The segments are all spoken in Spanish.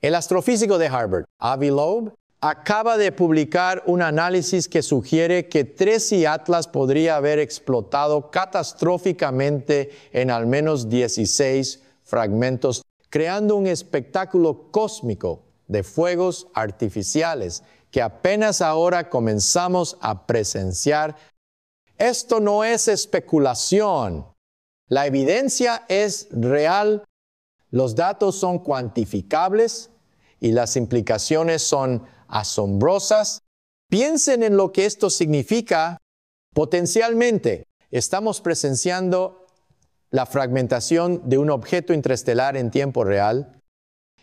El astrofísico de Harvard, Avi Loeb, acaba de publicar un análisis que sugiere que Tracy Atlas podría haber explotado catastróficamente en al menos 16 fragmentos, creando un espectáculo cósmico de fuegos artificiales que apenas ahora comenzamos a presenciar. Esto no es especulación. La evidencia es real, los datos son cuantificables y las implicaciones son asombrosas. Piensen en lo que esto significa. Potencialmente, estamos presenciando la fragmentación de un objeto interestelar en tiempo real.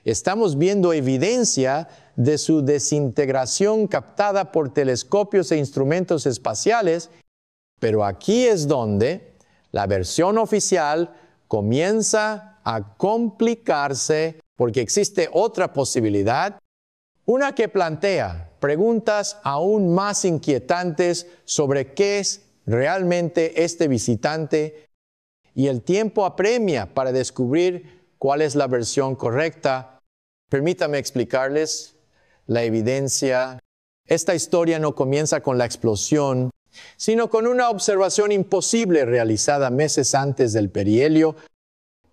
Estamos viendo evidencia de su desintegración captada por telescopios e instrumentos espaciales, pero aquí es donde la versión oficial comienza a complicarse porque existe otra posibilidad, una que plantea preguntas aún más inquietantes sobre qué es realmente este visitante, y el tiempo apremia para descubrir cuál es la versión correcta. Permítame explicarles la evidencia. Esta historia no comienza con la explosión, sino con una observación imposible realizada meses antes del perihelio.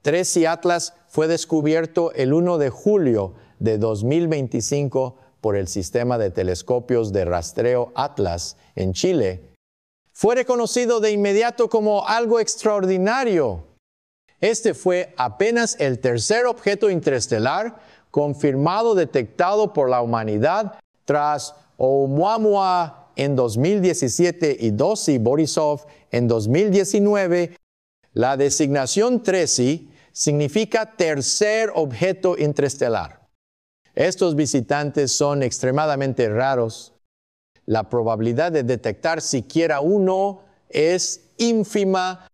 Tracy Atlas fue descubierto el 1 de julio de 2025 por el sistema de telescopios de rastreo Atlas en Chile. Fue reconocido de inmediato como algo extraordinario. Este fue apenas el tercer objeto interestelar confirmado detectado por la humanidad tras Oumuamua en 2017 y Dossi Borisov en 2019. La designación Tracy significa tercer objeto interestelar. Estos visitantes son extremadamente raros. La probabilidad de detectar siquiera uno es ínfima,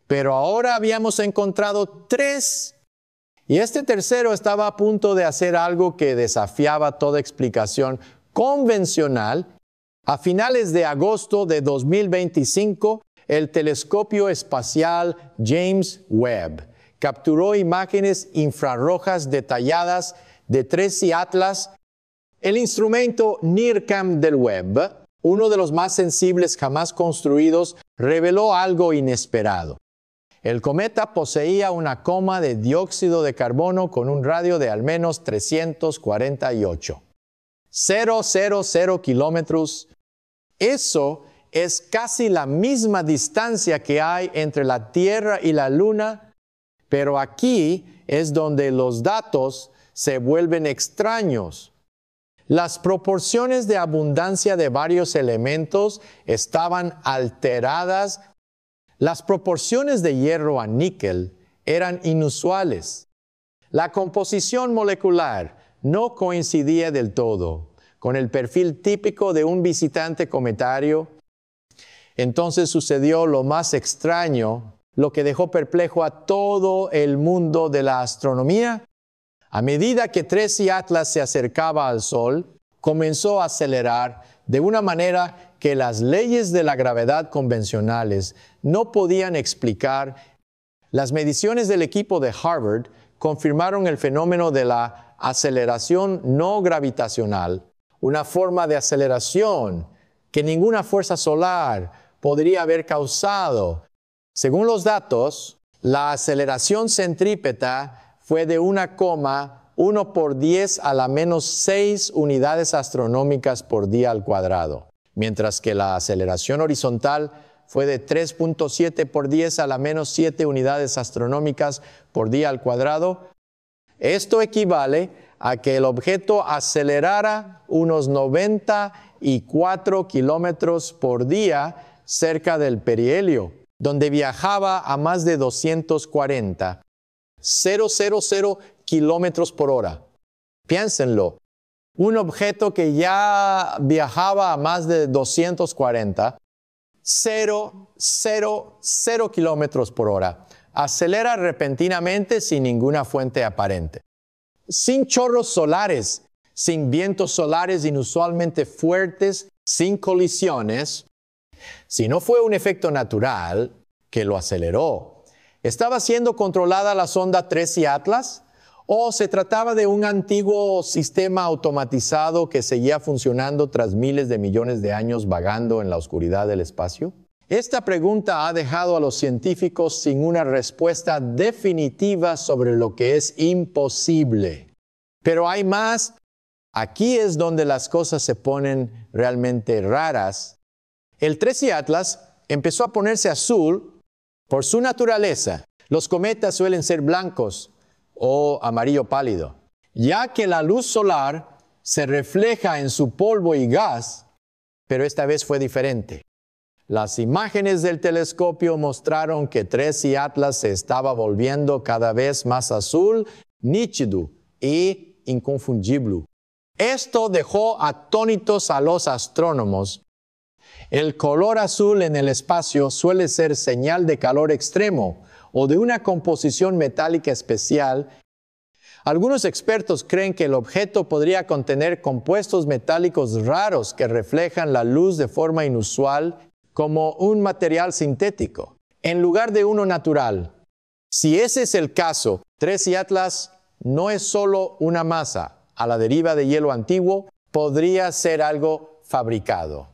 pero ahora habíamos encontrado 3. Y este tercero estaba a punto de hacer algo que desafiaba toda explicación convencional. A finales de agosto de 2025, el telescopio espacial James Webb capturó imágenes infrarrojas detalladas de Tracy Atlas. El instrumento NIRCam del Webb, uno de los más sensibles jamás construidos, reveló algo inesperado. El cometa poseía una coma de dióxido de carbono con un radio de al menos 348. 000 kilómetros. Eso es casi la misma distancia que hay entre la Tierra y la Luna, pero aquí es donde los datos se vuelven extraños. Las proporciones de abundancia de varios elementos estaban alteradas. Las proporciones de hierro a níquel eran inusuales. La composición molecular no coincidía del todo con el perfil típico de un visitante cometario. Entonces sucedió lo más extraño, lo que dejó perplejo a todo el mundo de la astronomía. A medida que Tracy Atlas se acercaba al Sol, comenzó a acelerar de una manera que las leyes de la gravedad convencionales no podían explicar. Las mediciones del equipo de Harvard confirmaron el fenómeno de la aceleración no gravitacional, una forma de aceleración que ninguna fuerza solar podría haber causado. Según los datos, la aceleración centrípeta fue de 1 por 10 a la menos 6 unidades astronómicas por día al cuadrado, mientras que la aceleración horizontal fue de 3.7 por 10 a la menos 7 unidades astronómicas por día al cuadrado. Esto equivale a que el objeto acelerara unos 94 kilómetros por día cerca del perihelio, donde viajaba a más de 240, 000 kilómetros por hora. Piénsenlo. Un objeto que ya viajaba a más de 240, 0 kilómetros por hora, acelera repentinamente sin ninguna fuente aparente. Sin chorros solares, sin vientos solares inusualmente fuertes, sin colisiones. Si no fue un efecto natural que lo aceleró, ¿estaba siendo controlada la sonda Tracy Atlas? ¿O se trataba de un antiguo sistema automatizado que seguía funcionando tras miles de millones de años vagando en la oscuridad del espacio? Esta pregunta ha dejado a los científicos sin una respuesta definitiva sobre lo que es imposible. Pero hay más. Aquí es donde las cosas se ponen realmente raras. El 13 Atlas empezó a ponerse azul por su naturaleza. Los cometas suelen ser blancos o amarillo pálido, ya que la luz solar se refleja en su polvo y gas, pero esta vez fue diferente. Las imágenes del telescopio mostraron que 13 Atlas se estaba volviendo cada vez más azul, nítido e inconfundible. Esto dejó atónitos a los astrónomos. El color azul en el espacio suele ser señal de calor extremo o de una composición metálica especial. Algunos expertos creen que el objeto podría contener compuestos metálicos raros que reflejan la luz de forma inusual, como un material sintético, en lugar de uno natural. Si ese es el caso, 13 Atlas no es solo una masa a la deriva de hielo antiguo, podría ser algo fabricado.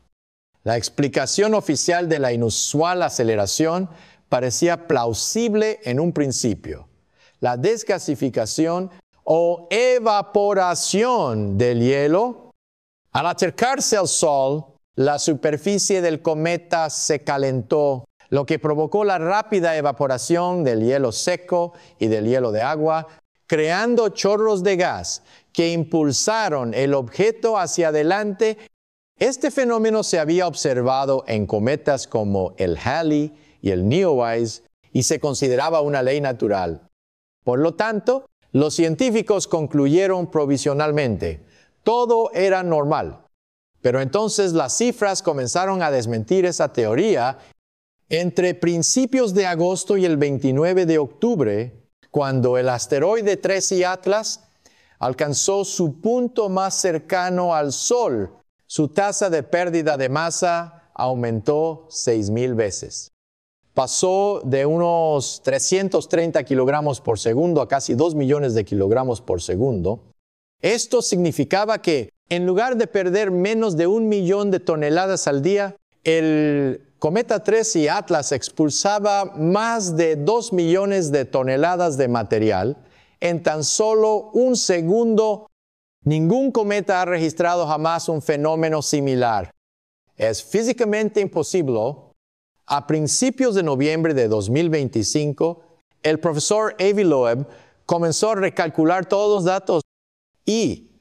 La explicación oficial de la inusual aceleración parecía plausible en un principio. La desgasificación o evaporación del hielo, al acercarse al Sol, la superficie del cometa se calentó, lo que provocó la rápida evaporación del hielo seco y del hielo de agua, creando chorros de gas que impulsaron el objeto hacia adelante. Este fenómeno se había observado en cometas como el Halley y el Neowise y se consideraba una ley natural. Por lo tanto, los científicos concluyeron provisionalmente, todo era normal. Pero entonces las cifras comenzaron a desmentir esa teoría. Entre principios de agosto y el 29 de octubre, cuando el asteroide 13 Atlas alcanzó su punto más cercano al Sol, su tasa de pérdida de masa aumentó 6,000 veces. Pasó de unos 330 kilogramos por segundo a casi 2 millones de kilogramos por segundo. Esto significaba que, en lugar de perder menos de 1 millón de toneladas al día, el cometa 13 Atlas expulsaba más de 2 millones de toneladas de material en tan solo un segundo. Ningún cometa ha registrado jamás un fenómeno similar. Es físicamente imposible. A principios de noviembre de 2025, el profesor Avi Loeb comenzó a recalcular todos los datos y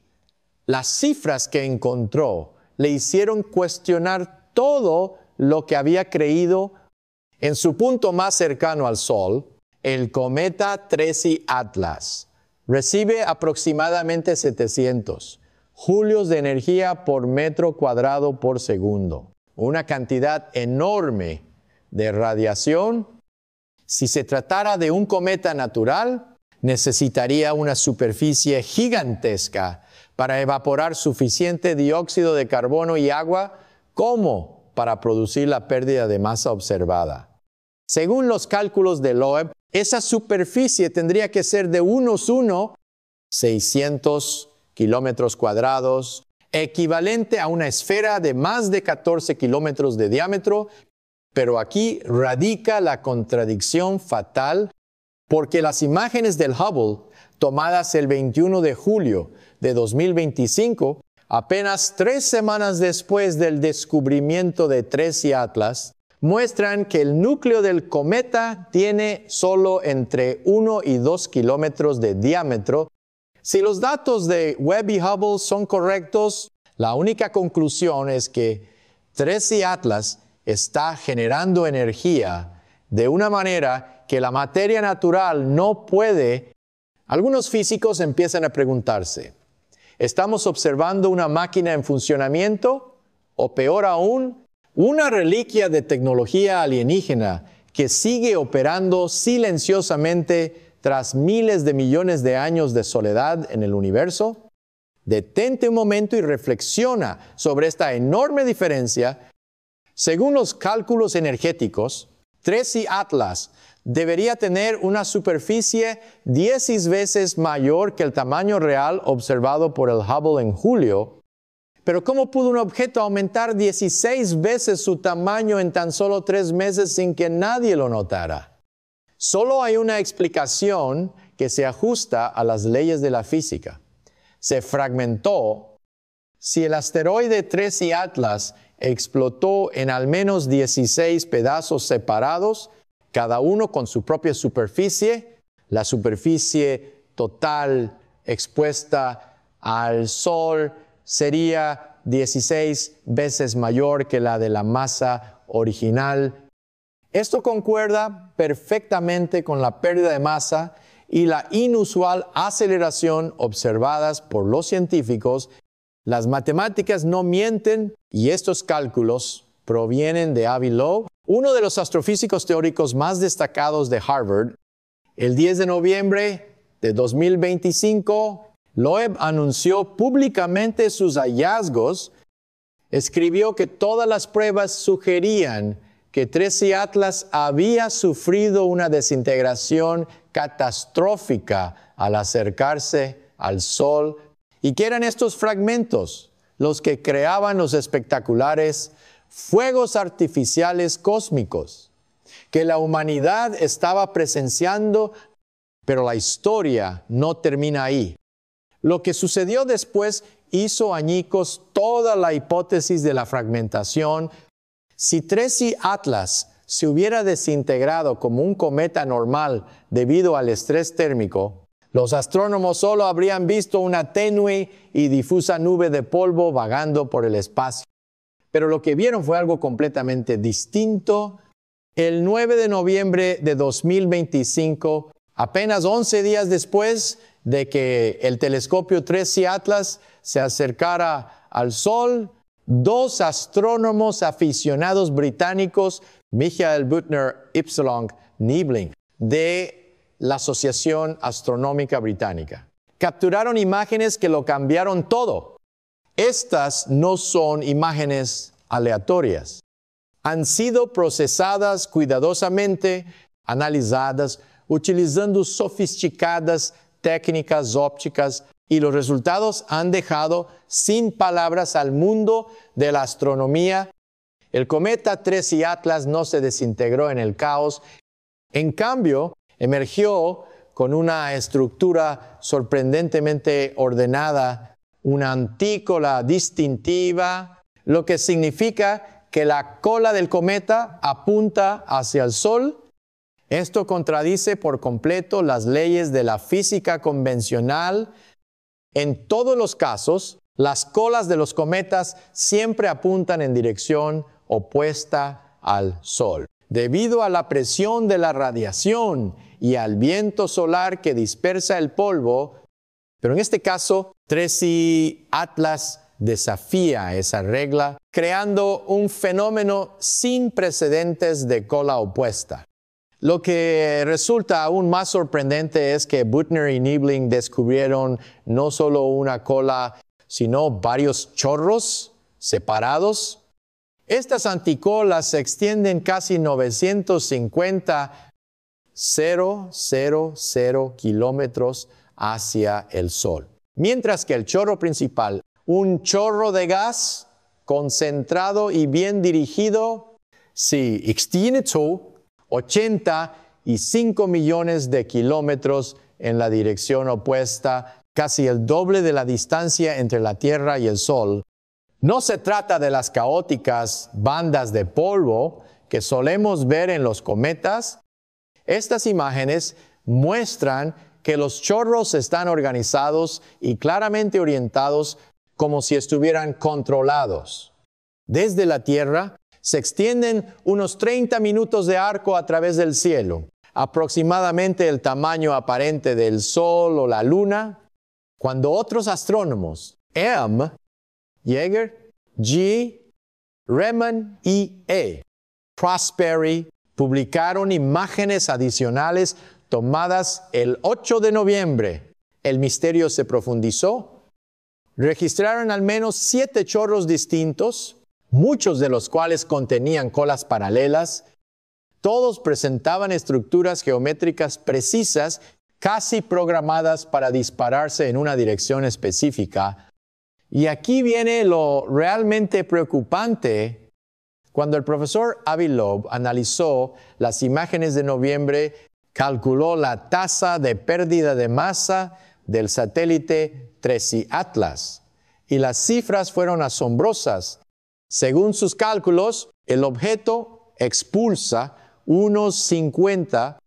las cifras que encontró le hicieron cuestionar todo lo que había creído. En su punto más cercano al Sol, el cometa 13 Atlas recibe aproximadamente 700 julios de energía por metro cuadrado por segundo, una cantidad enorme de radiación. Si se tratara de un cometa natural, necesitaría una superficie gigantesca para evaporar suficiente dióxido de carbono y agua como para producir la pérdida de masa observada. Según los cálculos de Loeb, esa superficie tendría que ser de unos 600 kilómetros cuadrados, equivalente a una esfera de más de 14 kilómetros de diámetro, pero aquí radica la contradicción fatal, porque las imágenes del Hubble, tomadas el 21 de julio de 2025, apenas 3 semanas después del descubrimiento de 13 Atlas, muestran que el núcleo del cometa tiene solo entre 1 y 2 kilómetros de diámetro. Si los datos de Webb y Hubble son correctos, la única conclusión es que 13 Atlas está generando energía de una manera que la materia natural no puede. Algunos físicos empiezan a preguntarse, ¿estamos observando una máquina en funcionamiento? O peor aún, una reliquia de tecnología alienígena que sigue operando silenciosamente tras miles de millones de años de soledad en el universo. Detente un momento y reflexiona sobre esta enorme diferencia. Según los cálculos energéticos, 13 Atlas debería tener una superficie 10 veces mayor que el tamaño real observado por el Hubble en julio. Pero ¿cómo pudo un objeto aumentar 16 veces su tamaño en tan solo 3 meses sin que nadie lo notara? Solo hay una explicación que se ajusta a las leyes de la física. Se fragmentó. Si el asteroide 13 Atlas explotó en al menos 16 pedazos separados, cada uno con su propia superficie, la superficie total expuesta al Sol sería 16 veces mayor que la de la masa original. Esto concuerda perfectamente con la pérdida de masa y la inusual aceleración observadas por los científicos. Las matemáticas no mienten y estos cálculos provienen de Avi Loeb, uno de los astrofísicos teóricos más destacados de Harvard. El 10 de noviembre de 2025, Loeb anunció públicamente sus hallazgos. Escribió que todas las pruebas sugerían que 13 Atlas había sufrido una desintegración catastrófica al acercarse al Sol y que eran estos fragmentos los que creaban los espectaculares fuegos artificiales cósmicos que la humanidad estaba presenciando, pero la historia no termina ahí. Lo que sucedió después hizo añicos toda la hipótesis de la fragmentación. Si 13 Atlas se hubiera desintegrado como un cometa normal debido al estrés térmico, los astrónomos solo habrían visto una tenue y difusa nube de polvo vagando por el espacio. Pero lo que vieron fue algo completamente distinto. El 9 de noviembre de 2025, apenas 11 días después de que el telescopio 13 Atlas se acercara al Sol, 2 astrónomos aficionados británicos, Michael Butner y Niebling, de la Asociación Astronómica Británica, capturaron imágenes que lo cambiaron todo. Estas no son imágenes aleatorias. Han sido procesadas cuidadosamente, analizadas, utilizando sofisticadas técnicas ópticas, y los resultados han dejado sin palabras al mundo de la astronomía. El cometa 13 Atlas no se desintegró en el caos. En cambio, emergió con una estructura sorprendentemente ordenada, una antícola distintiva, lo que significa que la cola del cometa apunta hacia el Sol. Esto contradice por completo las leyes de la física convencional. En todos los casos, las colas de los cometas siempre apuntan en dirección opuesta al Sol. Debido a la presión de la radiación y al viento solar que dispersa el polvo, pero en este caso, 13 Atlas desafía esa regla, creando un fenómeno sin precedentes de cola opuesta. Lo que resulta aún más sorprendente es que Butner y Niebling descubrieron no solo una cola, sino varios chorros separados. Estas anticolas se extienden casi 950 kilómetros hacia el Sol. Mientras que el chorro principal, un chorro de gas concentrado y bien dirigido, se extiende 85 millones de kilómetros en la dirección opuesta, casi el doble de la distancia entre la Tierra y el Sol. No se trata de las caóticas bandas de polvo que solemos ver en los cometas. Estas imágenes muestran que los chorros están organizados y claramente orientados como si estuvieran controlados. Desde la Tierra se extienden unos 30 minutos de arco a través del cielo, aproximadamente el tamaño aparente del Sol o la Luna, cuando otros astrónomos, M. Yeager, G. Reman y E. Prosperi, publicaron imágenes adicionales tomadas el 8 de noviembre. El misterio se profundizó. Registraron al menos 7 chorros distintos, muchos de los cuales contenían colas paralelas. Todos presentaban estructuras geométricas precisas, casi programadas para dispararse en una dirección específica. Y aquí viene lo realmente preocupante. Cuando el profesor Avi Loeb analizó las imágenes de noviembre, calculó la tasa de pérdida de masa del satélite Tracy Atlas. Y las cifras fueron asombrosas. Según sus cálculos, el objeto expulsa unos 50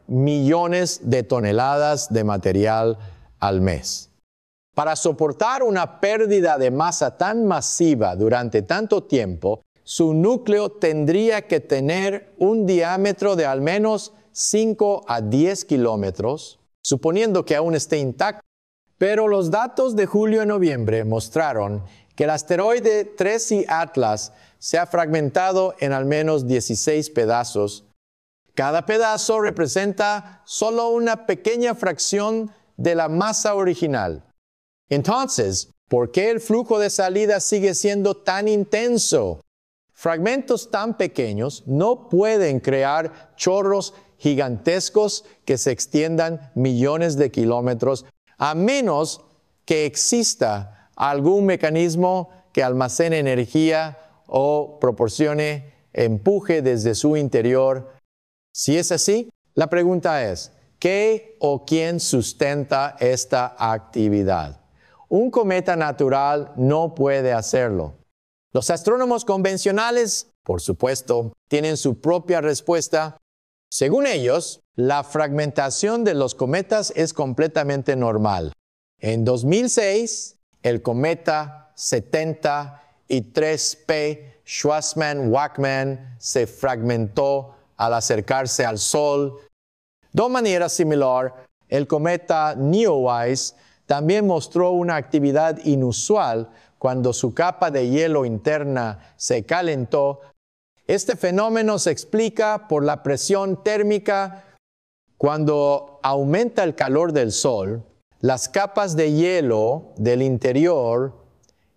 millones de toneladas de material al mes. Para soportar una pérdida de masa tan masiva durante tanto tiempo, su núcleo tendría que tener un diámetro de al menos 5 a 10 kilómetros, suponiendo que aún esté intacto. Pero los datos de julio y noviembre mostraron que el asteroide Tracy Atlas se ha fragmentado en al menos 16 pedazos. Cada pedazo representa solo una pequeña fracción de la masa original. Entonces, ¿por qué el flujo de salida sigue siendo tan intenso? Fragmentos tan pequeños no pueden crear chorros gigantescos que se extiendan millones de kilómetros, a menos que exista algún mecanismo que almacene energía o proporcione empuje desde su interior. Si es así, la pregunta es, ¿qué o quién sustenta esta actividad? Un cometa natural no puede hacerlo. Los astrónomos convencionales, por supuesto, tienen su propia respuesta. Según ellos, la fragmentación de los cometas es completamente normal. En 2006, el cometa 73P Schwarzmann-Wachmann se fragmentó al acercarse al Sol. De manera similar, el cometa Neowise también mostró una actividad inusual cuando su capa de hielo interna se calentó. Este fenómeno se explica por la presión térmica. Cuando aumenta el calor del Sol, las capas de hielo del interior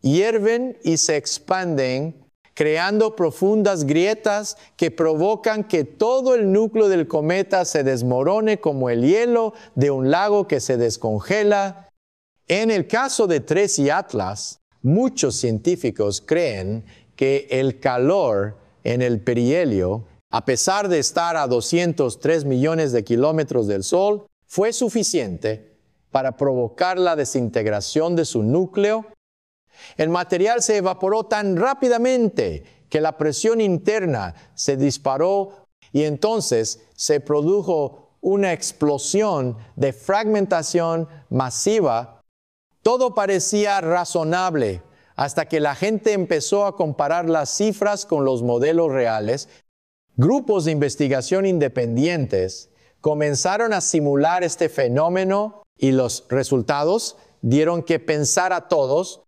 hierven y se expanden, creando profundas grietas que provocan que todo el núcleo del cometa se desmorone como el hielo de un lago que se descongela. En el caso de Tracy Atlas, muchos científicos creen que el calor en el perihelio, a pesar de estar a 203 millones de kilómetros del Sol, fue suficiente para provocar la desintegración de su núcleo. El material se evaporó tan rápidamente que la presión interna se disparó y entonces se produjo una explosión de fragmentación masiva. Todo parecía razonable hasta que la gente empezó a comparar las cifras con los modelos reales. Grupos de investigación independientes comenzaron a simular este fenómeno y los resultados dieron que pensar a todos.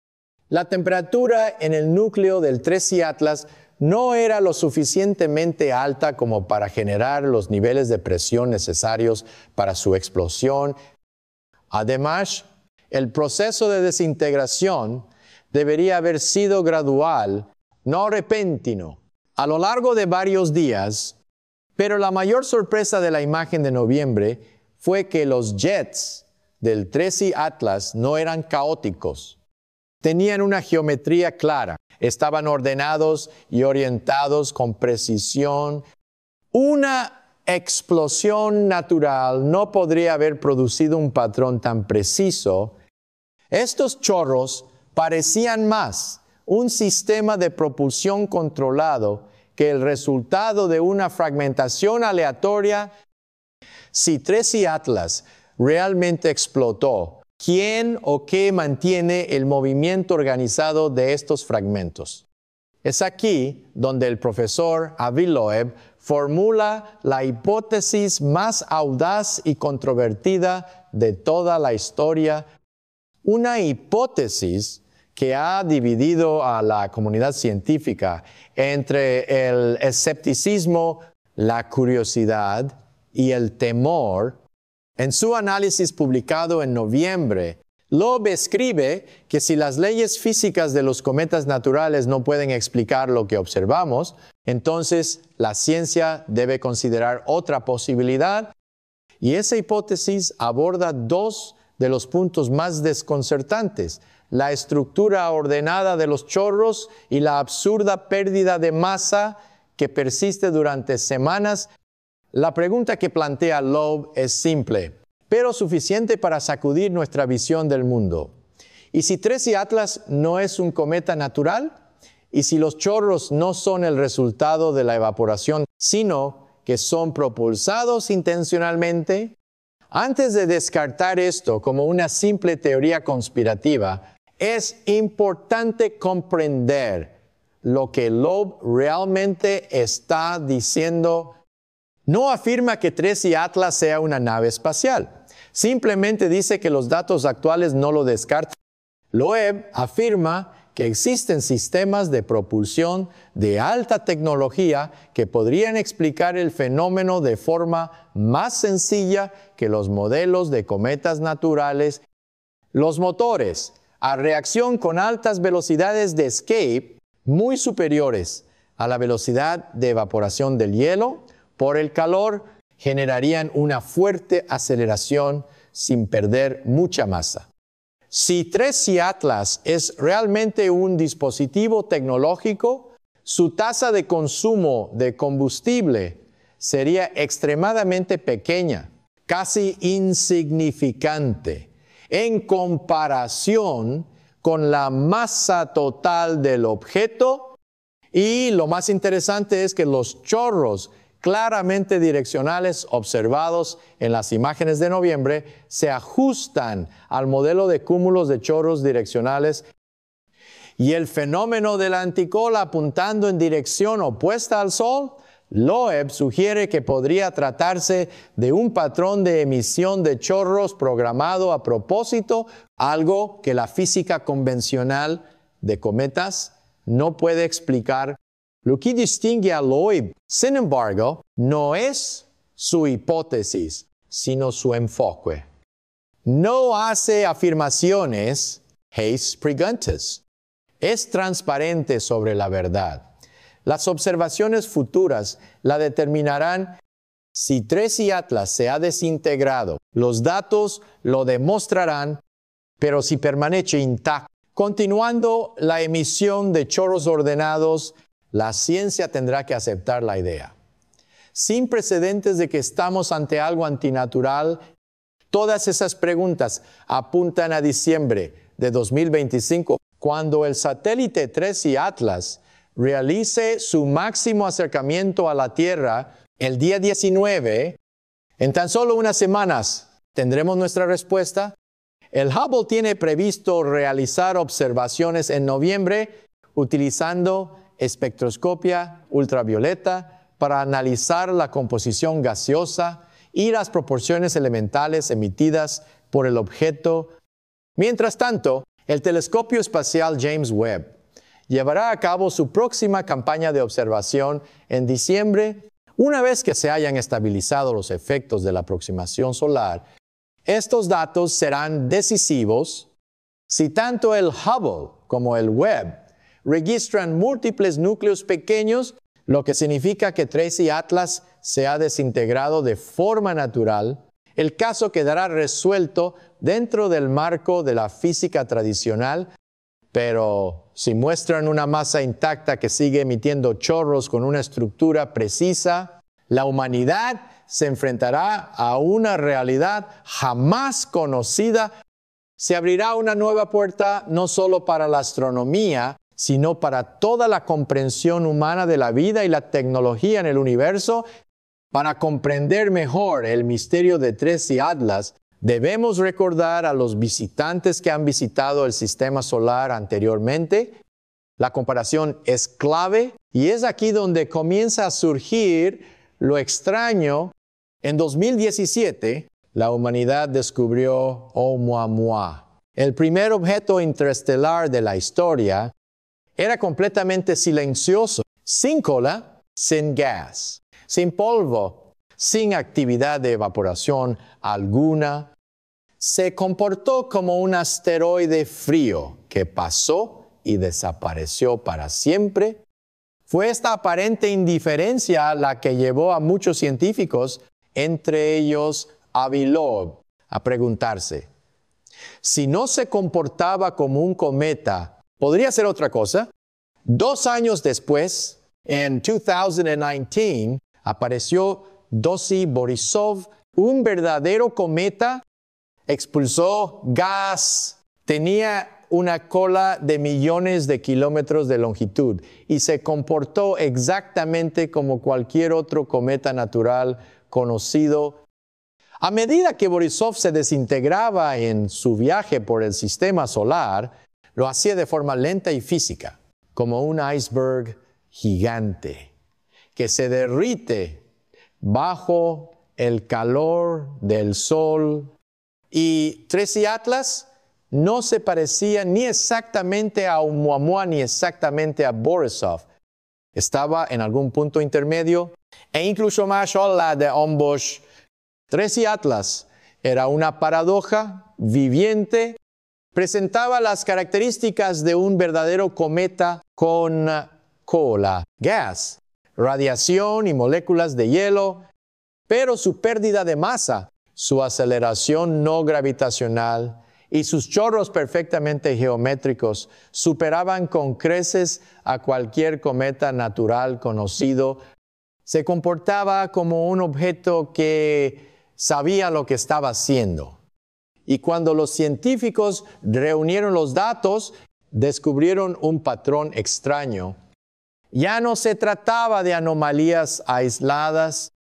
La temperatura en el núcleo del Tracy Atlas no era lo suficientemente alta como para generar los niveles de presión necesarios para su explosión. Además, el proceso de desintegración debería haber sido gradual, no repentino, a lo largo de varios días. Pero la mayor sorpresa de la imagen de noviembre fue que los jets del Tracy Atlas no eran caóticos. Tenían una geometría clara, estaban ordenados y orientados con precisión. Una explosión natural no podría haber producido un patrón tan preciso. Estos chorros parecían más un sistema de propulsión controlado que el resultado de una fragmentación aleatoria. Si Tracy Atlas realmente explotó, ¿quién o qué mantiene el movimiento organizado de estos fragmentos? Es aquí donde el profesor Avi Loeb formula la hipótesis más audaz y controvertida de toda la historia, una hipótesis que ha dividido a la comunidad científica entre el escepticismo, la curiosidad y el temor. En su análisis publicado en noviembre, Loeb escribe que si las leyes físicas de los cometas naturales no pueden explicar lo que observamos, entonces la ciencia debe considerar otra posibilidad, y esa hipótesis aborda dos de los puntos más desconcertantes: la estructura ordenada de los chorros y la absurda pérdida de masa que persiste durante semanas. La pregunta que plantea Loeb es simple, pero suficiente para sacudir nuestra visión del mundo. ¿Y si Tracy Atlas no es un cometa natural? ¿Y si los chorros no son el resultado de la evaporación, sino que son propulsados intencionalmente? Antes de descartar esto como una simple teoría conspirativa, es importante comprender lo que Loeb realmente está diciendo. No afirma que Tracy Atlas sea una nave espacial. Simplemente dice que los datos actuales no lo descartan. Loeb afirma que existen sistemas de propulsión de alta tecnología que podrían explicar el fenómeno de forma más sencilla que los modelos de cometas naturales. Los motores a reacción con altas velocidades de escape muy superiores a la velocidad de evaporación del hielo por el calor generarían una fuerte aceleración sin perder mucha masa. Si Tracy Atlas es realmente un dispositivo tecnológico, su tasa de consumo de combustible sería extremadamente pequeña, casi insignificante, en comparación con la masa total del objeto. Y lo más interesante es que los chorros claramente direccionales observados en las imágenes de noviembre se ajustan al modelo de cúmulos de chorros direccionales, y el fenómeno de la anticola apuntando en dirección opuesta al Sol. Loeb sugiere que podría tratarse de un patrón de emisión de chorros programado a propósito, algo que la física convencional de cometas no puede explicar. Lo que distingue a Loeb, sin embargo, no es su hipótesis, sino su enfoque. No hace afirmaciones haec preguntas. Es transparente sobre la verdad. Las observaciones futuras la determinarán. Si Tracy Atlas se ha desintegrado, los datos lo demostrarán, pero si permanece intacto, continuando la emisión de chorros ordenados, la ciencia tendrá que aceptar la idea. Sin precedentes de que estamos ante algo antinatural, todas esas preguntas apuntan a diciembre de 2025, cuando el satélite Tracy Atlas realice su máximo acercamiento a la Tierra el día 19. En tan solo unas semanas tendremos nuestra respuesta. El Hubble tiene previsto realizar observaciones en noviembre utilizando espectroscopia ultravioleta para analizar la composición gaseosa y las proporciones elementales emitidas por el objeto. Mientras tanto, el telescopio espacial James Webb llevará a cabo su próxima campaña de observación en diciembre. Una vez que se hayan estabilizado los efectos de la aproximación solar, estos datos serán decisivos. Si tanto el Hubble como el Webb registran múltiples núcleos pequeños, lo que significa que Tracy Atlas se ha desintegrado de forma natural, el caso quedará resuelto dentro del marco de la física tradicional. Pero si muestran una masa intacta que sigue emitiendo chorros con una estructura precisa, la humanidad se enfrentará a una realidad jamás conocida. Se abrirá una nueva puerta no solo para la astronomía, sino para toda la comprensión humana de la vida y la tecnología en el universo. Para comprender mejor el misterio de Tracy Atlas, debemos recordar a los visitantes que han visitado el sistema solar anteriormente. La comparación es clave y es aquí donde comienza a surgir lo extraño. En 2017, la humanidad descubrió Oumuamua, el primer objeto interestelar de la historia. Era completamente silencioso, sin cola, sin gas, sin polvo, sin actividad de evaporación alguna. se comportó como un asteroide frío que pasó y desapareció para siempre. Fue esta aparente indiferencia la que llevó a muchos científicos, entre ellos Avi Loeb, a preguntarse, si no se comportaba como un cometa, ¿podría ser otra cosa? 2 años después, en 2019, apareció Dossi Borisov, un verdadero cometa, expulsó gas, tenía una cola de millones de kilómetros de longitud y se comportó exactamente como cualquier otro cometa natural conocido. A medida que Borisov se desintegraba en su viaje por el sistema solar, lo hacía de forma lenta y física, como un iceberg gigante que se derrite bajo el calor del sol. Y Tracy Atlas no se parecía ni exactamente a Oumuamua ni exactamente a Borisov. Estaba en algún punto intermedio e incluso más allá de ambos. Tracy Atlas era una paradoja viviente, presentaba las características de un verdadero cometa con cola, gas, radiación y moléculas de hielo, pero su pérdida de masa, su aceleración no gravitacional y sus chorros perfectamente geométricos superaban con creces a cualquier cometa natural conocido. Se comportaba como un objeto que sabía lo que estaba haciendo. Y cuando los científicos reunieron los datos, descubrieron un patrón extraño. Ya no se trataba de anomalías aisladas,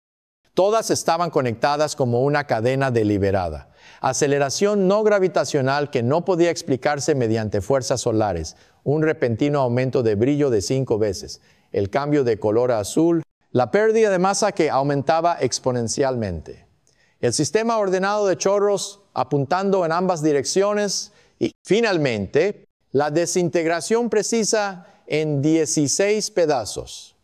todas estaban conectadas como una cadena deliberada. Aceleración no gravitacional que no podía explicarse mediante fuerzas solares, un repentino aumento de brillo de 5 veces, el cambio de color a azul, la pérdida de masa que aumentaba exponencialmente. El sistema ordenado de chorros apuntando en ambas direcciones y finalmente la desintegración precisa en 16 pedazos.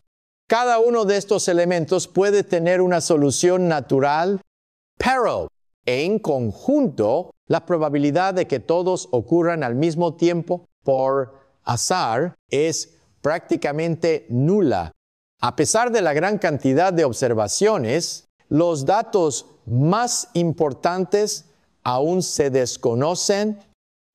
Cada uno de estos elementos puede tener una solución natural, pero en conjunto la probabilidad de que todos ocurran al mismo tiempo por azar es prácticamente nula. A pesar de la gran cantidad de observaciones, los datos más importantes aún se desconocen.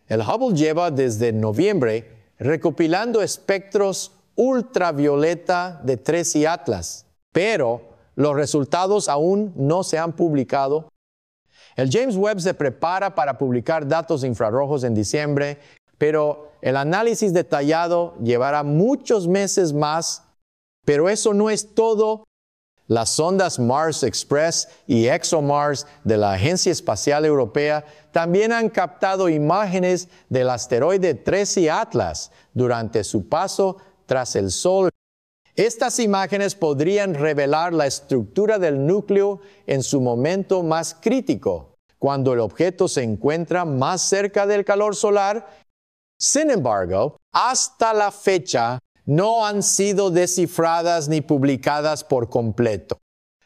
El Hubble lleva desde noviembre recopilando espectros ultravioleta de Tracy Atlas, pero los resultados aún no se han publicado. El James Webb se prepara para publicar datos infrarrojos en diciembre, pero el análisis detallado llevará muchos meses más. Pero eso no es todo. Las sondas Mars Express y ExoMars de la Agencia Espacial Europea también han captado imágenes del asteroide Tracy Atlas durante su paso tras el Sol. Estas imágenes podrían revelar la estructura del núcleo en su momento más crítico, cuando el objeto se encuentra más cerca del calor solar. Sin embargo, hasta la fecha, no han sido descifradas ni publicadas por completo.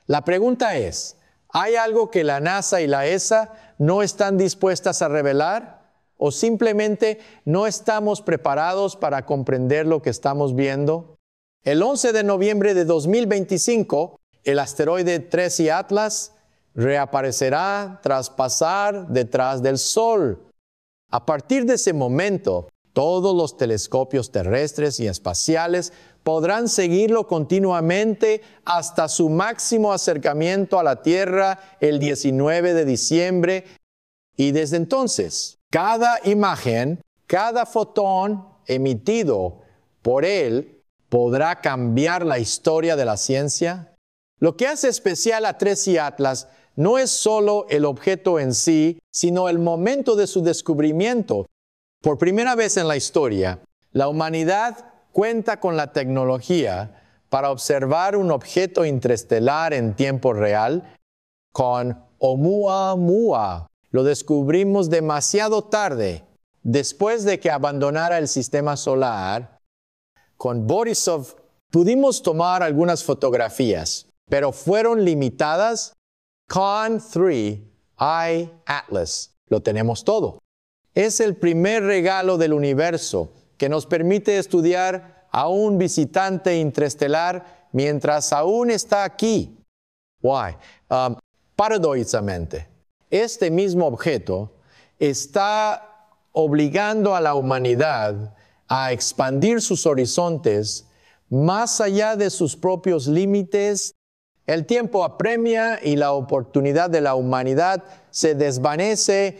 La pregunta es, ¿hay algo que la NASA y la ESA no están dispuestas a revelar? ¿O simplemente no estamos preparados para comprender lo que estamos viendo? El 11 de noviembre de 2025, el asteroide Tracy Atlas reaparecerá tras pasar detrás del Sol. A partir de ese momento, todos los telescopios terrestres y espaciales podrán seguirlo continuamente hasta su máximo acercamiento a la Tierra el 19 de diciembre. Y desde entonces, cada imagen, cada fotón emitido por él podrá cambiar la historia de la ciencia. Lo que hace especial a Tracy Atlas no es solo el objeto en sí, sino el momento de su descubrimiento. Por primera vez en la historia, la humanidad cuenta con la tecnología para observar un objeto interestelar en tiempo real con Oumuamua. Lo descubrimos demasiado tarde, después de que abandonara el sistema solar. Con Borisov pudimos tomar algunas fotografías, pero fueron limitadas con 3I Atlas. lo tenemos todo. Es el primer regalo del universo que nos permite estudiar a un visitante interestelar mientras aún está aquí. Why? Paradójicamente, este mismo objeto está obligando a la humanidad a expandir sus horizontes más allá de sus propios límites. El tiempo apremia y la oportunidad de la humanidad se desvanece.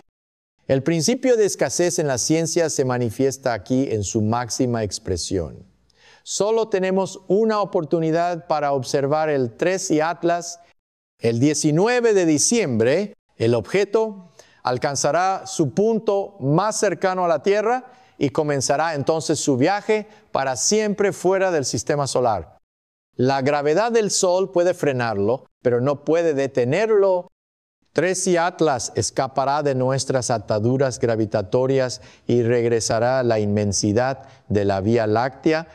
El principio de escasez en la ciencia se manifiesta aquí en su máxima expresión. Solo tenemos una oportunidad para observar el Tracy Atlas. El 19 de diciembre, el objeto alcanzará su punto más cercano a la Tierra y comenzará entonces su viaje para siempre fuera del sistema solar. La gravedad del Sol puede frenarlo, pero no puede detenerlo. Tracy Atlas escapará de nuestras ataduras gravitatorias y regresará a la inmensidad de la Vía Láctea.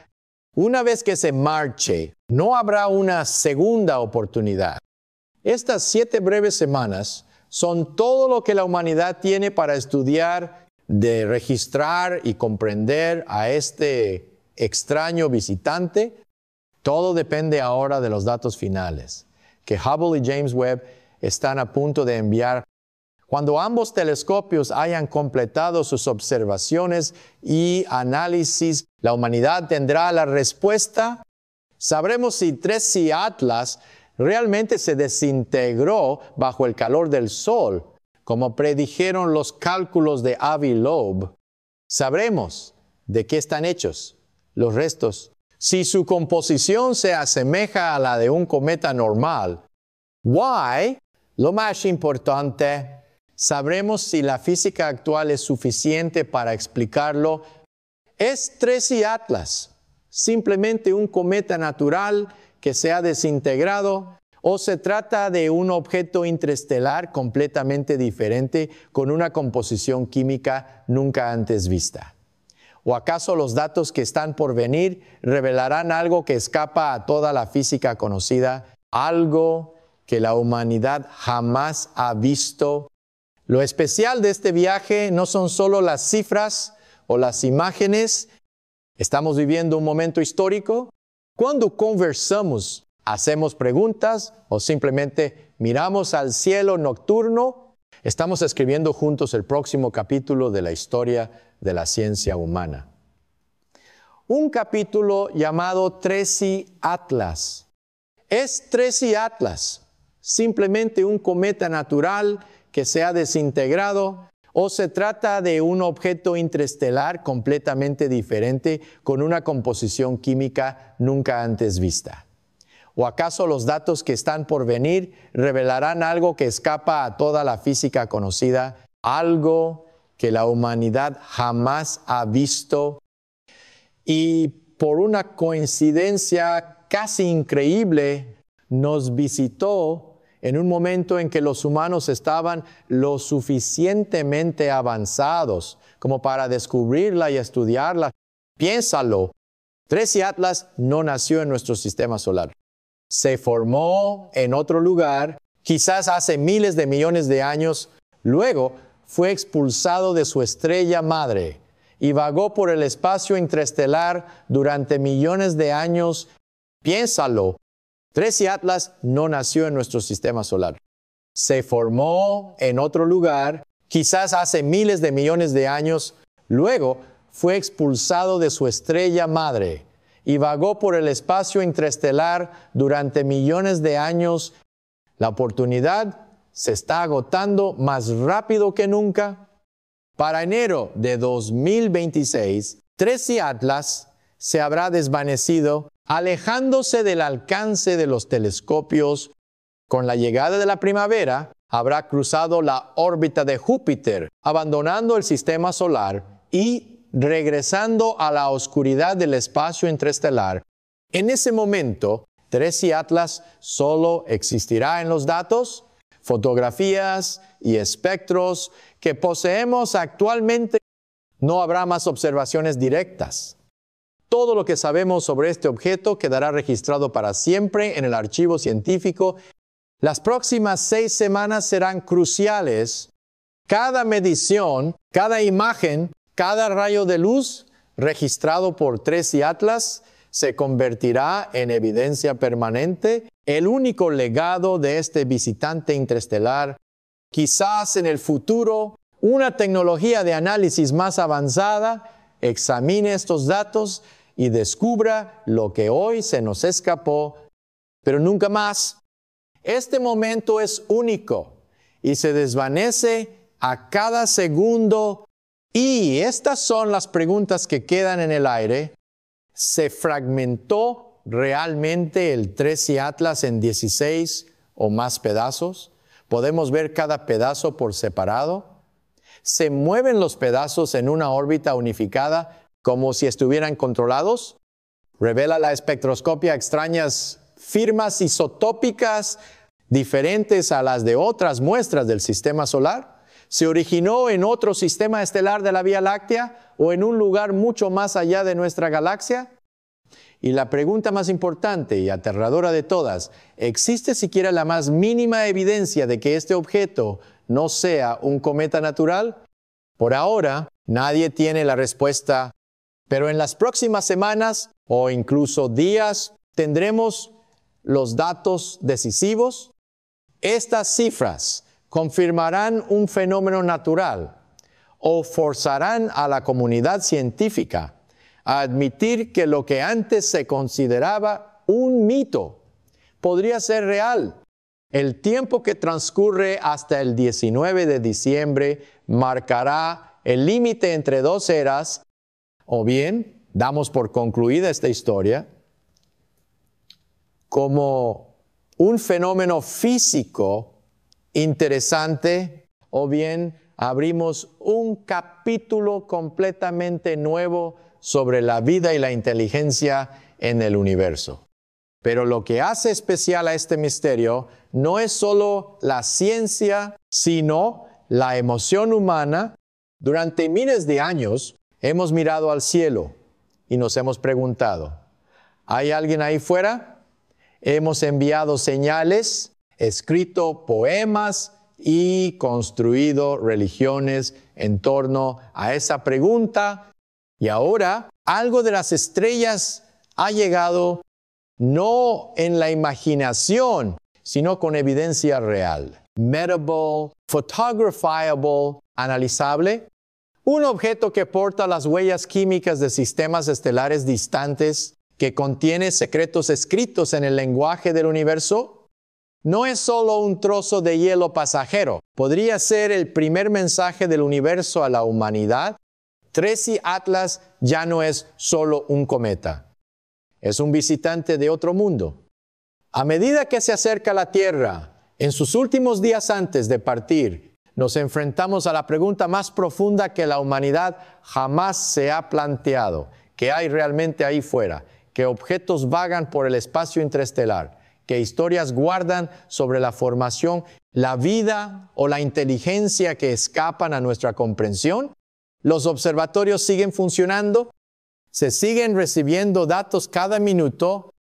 Una vez que se marche, no habrá una segunda oportunidad. Estas 7 breves semanas son todo lo que la humanidad tiene para estudiar, de registrar y comprender a este extraño visitante. Todo depende ahora de los datos finales, que Hubble y James Webb están a punto de enviar. Cuando ambos telescopios hayan completado sus observaciones y análisis, la humanidad tendrá la respuesta. Sabremos si Tracy Atlas realmente se desintegró bajo el calor del Sol, como predijeron los cálculos de Avi Loeb. Sabremos de qué están hechos los restos. Si su composición se asemeja a la de un cometa normal. Why? Lo más importante, sabremos si la física actual es suficiente para explicarlo. ¿Es Tracy Atlas simplemente un cometa natural que se ha desintegrado? ¿O se trata de un objeto interestelar completamente diferente con una composición química nunca antes vista? ¿O acaso los datos que están por venir revelarán algo que escapa a toda la física conocida? Algo que la humanidad jamás ha visto. Lo especial de este viaje no son solo las cifras o las imágenes. Estamos viviendo un momento histórico. Cuando conversamos, hacemos preguntas o simplemente miramos al cielo nocturno, estamos escribiendo juntos el próximo capítulo de la historia de la ciencia humana. Un capítulo llamado Tracy Atlas. ¿Es Tracy Atlas simplemente un cometa natural que se ha desintegrado? ¿O se trata de un objeto interestelar completamente diferente con una composición química nunca antes vista? ¿O acaso los datos que están por venir revelarán algo que escapa a toda la física conocida? Algo que la humanidad jamás ha visto. Y por una coincidencia casi increíble, nos visitó en un momento en que los humanos estaban lo suficientemente avanzados como para descubrirla y estudiarla. Piénsalo, Tracy Atlas no nació en nuestro sistema solar. Se formó en otro lugar, quizás hace miles de millones de años. Luego fue expulsado de su estrella madre y vagó por el espacio interestelar durante millones de años. Piénsalo, Tracy Atlas no nació en nuestro sistema solar. Se formó en otro lugar, quizás hace miles de millones de años. Luego fue expulsado de su estrella madre y vagó por el espacio interestelar durante millones de años. La oportunidad se está agotando más rápido que nunca. Para enero de 2026, Tracy Atlas se habrá desvanecido, alejándose del alcance de los telescopios. Con la llegada de la primavera, habrá cruzado la órbita de Júpiter, abandonando el sistema solar y regresando a la oscuridad del espacio interestelar. En ese momento, Tracy Atlas solo existirá en los datos, fotografías y espectros que poseemos actualmente. No habrá más observaciones directas. Todo lo que sabemos sobre este objeto quedará registrado para siempre en el archivo científico. Las próximas 6 semanas serán cruciales Cada medición, cada imagen, cada rayo de luz registrado por Tracy Atlas se convertirá en evidencia permanente, el único legado de este visitante interestelar. Quizás en el futuro, una tecnología de análisis más avanzada examine estos datos y descubra lo que hoy se nos escapó, pero nunca más. Este momento es único y se desvanece a cada segundo. Y estas son las preguntas que quedan en el aire. ¿Se fragmentó realmente el Tracy Atlas en 16 o más pedazos? ¿Podemos ver cada pedazo por separado? ¿Se mueven los pedazos en una órbita unificada como si estuvieran controlados? ¿Revela la espectroscopia extrañas firmas isotópicas diferentes a las de otras muestras del sistema solar? ¿Se originó en otro sistema estelar de la Vía Láctea o en un lugar mucho más allá de nuestra galaxia? Y la pregunta más importante y aterradora de todas, ¿existe siquiera la más mínima evidencia de que este objeto no sea un cometa natural? Por ahora, nadie tiene la respuesta, pero en las próximas semanas o incluso días tendremos los datos decisivos. Estas cifras confirmarán un fenómeno natural o forzarán a la comunidad científica a admitir que lo que antes se consideraba un mito podría ser real. El tiempo que transcurre hasta el 19 de diciembre marcará el límite entre dos eras, o bien damos por concluida esta historia como un fenómeno físico interesante, o bien abrimos un capítulo completamente nuevo sobre la vida y la inteligencia en el universo. Pero lo que hace especial a este misterio no es solo la ciencia, sino la emoción humana. Durante miles de años hemos mirado al cielo y nos hemos preguntado, ¿hay alguien ahí fuera? Hemos enviado señales, escrito poemas y construido religiones en torno a esa pregunta. Y ahora algo de las estrellas ha llegado no en la imaginación, sino con evidencia real. Medible, photographiable, analizable. Un objeto que porta las huellas químicas de sistemas estelares distantes, que contiene secretos escritos en el lenguaje del universo. No es solo un trozo de hielo pasajero. Podría ser el primer mensaje del universo a la humanidad. Tracy Atlas ya no es solo un cometa. Es un visitante de otro mundo. A medida que se acerca a la Tierra, en sus últimos días antes de partir, nos enfrentamos a la pregunta más profunda que la humanidad jamás se ha planteado. ¿Qué hay realmente ahí fuera? ¿Qué objetos vagan por el espacio interestelar? ¿Qué historias guardan sobre la formación, la vida o la inteligencia que escapan a nuestra comprensión? ¿Los observatorios siguen funcionando? ¿Se siguen recibiendo datos cada minuto?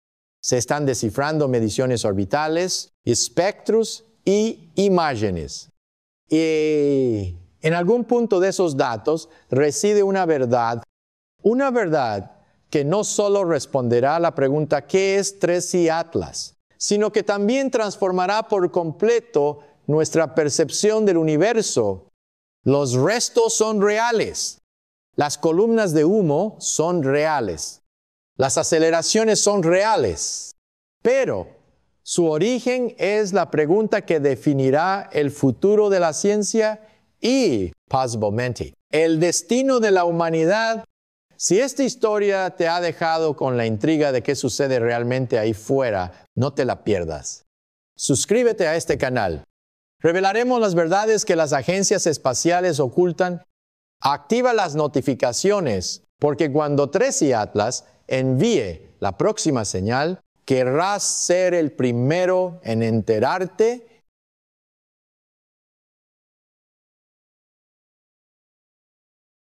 ¿Se están descifrando mediciones orbitales, espectros y imágenes? Y en algún punto de esos datos reside una verdad que no solo responderá a la pregunta ¿qué es Tracy Atlas?, sino que también transformará por completo nuestra percepción del universo. Los restos son reales. Las columnas de humo son reales. Las aceleraciones son reales. Pero su origen es la pregunta que definirá el futuro de la ciencia y, posiblemente, el destino de la humanidad. Si esta historia te ha dejado con la intriga de qué sucede realmente ahí fuera, no te la pierdas. Suscríbete a este canal. Revelaremos las verdades que las agencias espaciales ocultan. Activa las notificaciones, porque cuando Tracy Atlas envíe la próxima señal, querrás ser el primero en enterarte